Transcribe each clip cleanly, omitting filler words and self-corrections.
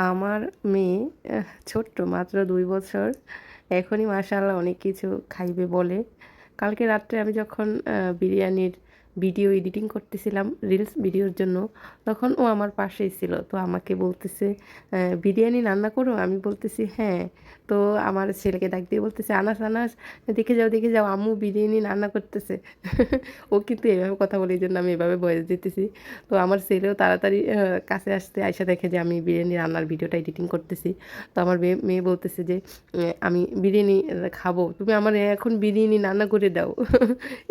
আমার মেয়ে ছোট্ট মাত্র ২ বছর। এখনই মাশাআল্লাহ অনেক কিছু খাইবে বলে। কালকে রাত্রে আমি যখন বিরিয়ানির ভিডিও এডিটিং করতেছিলাম রিলস ভিডিওর জন্য, তখন ও আমার পাশেই ছিল। তো আমাকে বলতেছে, "বিরিয়ানি রান্না করো?" আমি বলতেছি, "হ্যাঁ।" তো আমার ছেলেকে ডাক দিয়ে বলতেছে, "আনাস, আনাস দেখে যাও আম্মু বিরিয়ানি রান্না করতেছে।" ও কিন্তু এভাবে কথা বলে, এইজন্য আমি এভাবে ভয়েস দিতেছি। তো আমার ছেলেও তাড়াতাড়ি কাছে আসতে আইসা দেখে যে আমি বিরিয়ানি রান্নার ভিডিওটা এডিটিং করতেছি। তো আমার মেয়ে বলতেছে যে, "আমি বিরিয়ানি খাবো। তুমি আমারে এখন বিরিয়ানি রান্না করে দাও।"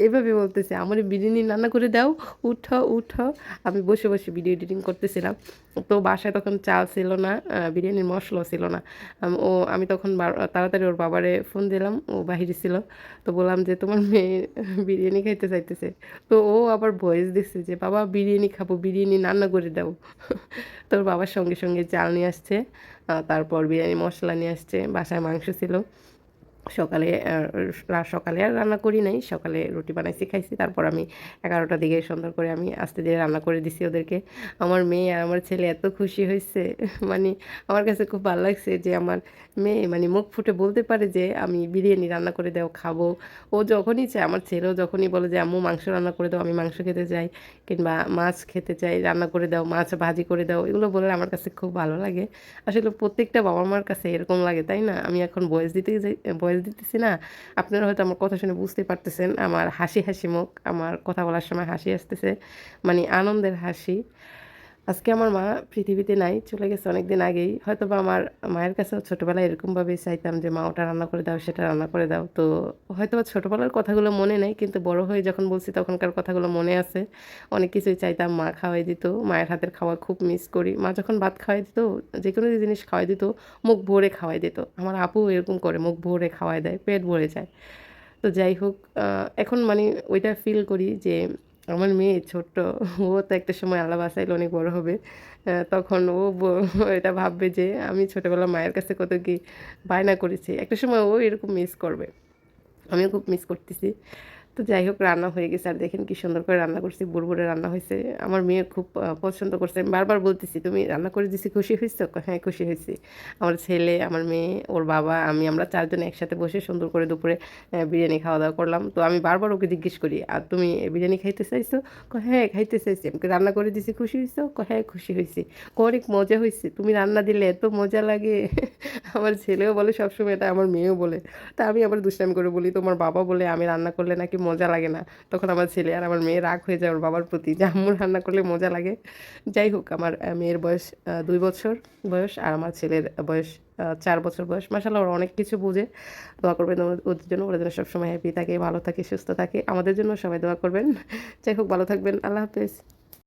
এভাবে বলতেছে, "আমারে বিরিয়ানি রান্না করে দাও। উঠো, উঠো।" আমি বসে, বসে ভিডিও এডিটিং করতেছিলাম। তো বাসায় তখন চাল ছিল না, বিরিয়ানির মসলাও ছিল না। আমি তখন তাড়াতাড়ি ওর বাবারে ফোন দিলাম। ও বাহিরে ছিল। তো বললাম যে, "তোমার মেয়ে বিরিয়ানি খাইতে চাইতেছে।" তো ও আবার ভয়েস দিচ্ছে যে, "বাবা বিরিয়ানি খাবো, বিরিয়ানি রান্না করে দাও।" তোর বাবার সঙ্গে, সঙ্গে চাল নিয়ে আসছে। তারপর বিরিয়ানি মসলা নিয়ে আসছে। বাসায় মাংস ছিল। সকালে সকালে আর রান্না করি নাই। সকালে রুটি বানাইছি, খাইছি। তারপর আমি ১১টার দিকে সুন্দর করে আমি আস্তে ধীরে রান্না করে দিছি ওদেরকে। আমার মেয়ে আর আমার ছেলে এত খুশি হইছে, মানে আমার কাছে খুব ভাল লাগছে যে আমার মেয়ে মানে মুখ ফুটে বলতে পারে যে, "আমি বিরিয়ানি রান্না করে দাও, খাবো।" ও যখনই চায়, আমার ছেলেও যখনই বলে যে, "আম্মু মাংস রান্না করে দাও, আমি মাংস খেতে চাই।" কিংবা মাছ খেতে চাই, "রান্না করে দাও, মাছ ভাজি করে দাও।" এগুলো বললে আমার কাছে খুব ভালো লাগে। আসলে প্রত্যেকটা বাবা-মার কাছে এরকম লাগে, তাই না? আমি এখন ভয়েস দিতেছি না? আপনারা হয়তো আমার কথা শুনে বুঝতে পারতেছেন। আমার হাসি, হাসি মুখ। আমার কথা বলার সময় হাসি আসতেছে। মানে আনন্দের হাসি। আজকে আমার মা পৃথিবীতে নাই, চলে গেছে অনেকদিন আগেই। হয়তোবা আমার মায়ের কাছেও ছোটবেলায় এরকমভাবেই চাইতাম যে, "মা ওটা রান্না করে দাও, সেটা রান্না করে দাও।" তো হয়তোবা ছোটবেলার কথাগুলো মনে নেই, কিন্তু বড় হয়ে যখন বলছি তখনকার কথাগুলো মনে আছে। অনেক কিছুই চাইতাম, মা খাওয়াই দিত। মায়ের হাতের খাওয়া খুব মিস করি। মা যখন ভাত খাওয়াই দিত, যেকোনো জিনিস খাওয়াই দিত, মুখ ভরে খাওয়াই দিত। আমার আপুও এরকম করে, মুখ ভরে খাওয়ায় দেয়, পেট ভরে যায়। তো যাই হোক, এখন মানে ওইটা ফিল করি যে আমার মেয়ে ছোট্ট, ও তো একটা সময় আল্লাহ বাঁচাইলে অনেক বড় হবে। তখন ও এটা ভাববে যে আমি ছোটবেলায় মায়ের কাছে কত কি বায়না করেছি। একটা সময় ও এরকম মিস করবে। আমিও খুব মিস করতেছি। তো যাই হোক, রান্না হয়ে গেছে আর দেখেন কি সুন্দর করে রান্না করছি, বুড়বুড়ে রান্না হয়েছে। আমার মেয়ে খুব পছন্দ করছে। আমি বারবার বলতেছি, "তুমি রান্না করে দিছি, খুশি হইছো?" কয়, "হ্যাঁ, খুশি হইছি।" আমার ছেলে, আমার মেয়ে, ওর বাবা, আমরা ৪ জন একসাথে বসে সুন্দর করে দুপুরে বিরিয়ানি খাওয়া-দাওয়া করলাম। তো আমি বারবার ওকে জিজ্ঞেস করি, "আর তুমি বিরিয়ানি খাইতে চাইছো?" কয়, "হ্যাঁ, খাইতে চাইছি।" আমি কই, "রান্না করে দিছি, খুশি হইছো?" কয়, "হ্যাঁ, খুশি হইছি।" কয়, "অনেক মজা হইছে। তুমি রান্না দিলে এত মজা লাগে।" আমার ছেলেও বলে সবসময় এটা, আমার মেয়েও বলে। তা আমি আবার দুষ্টামি করে বলি, "তোমার বাবা বলে আমি রান্না করলে নাকি মজা লাগে না।" তখন আমার ছেলে আর আমার মেয়ে রাগ হয়ে যায় ওর বাবার প্রতি যে, "আম্মু রান্না করলে মজা লাগে।" যাই হোক, আমার মেয়ের বয়স ২ বছর বয়স, আর আমার ছেলের বয়স ৪ বছর বয়স। মাশাআল্লাহ ওরা অনেক কিছু বোঝে। দোয়া করবেন ওদের জন্য। ওরা যেন সবসময় হ্যাপি থাকে, ভালো থাকে, সুস্থ থাকে। আমাদের জন্য সবাই দোয়া করবেন। যাই হোক, ভালো থাকবেন। আল্লাহ হাফেজ।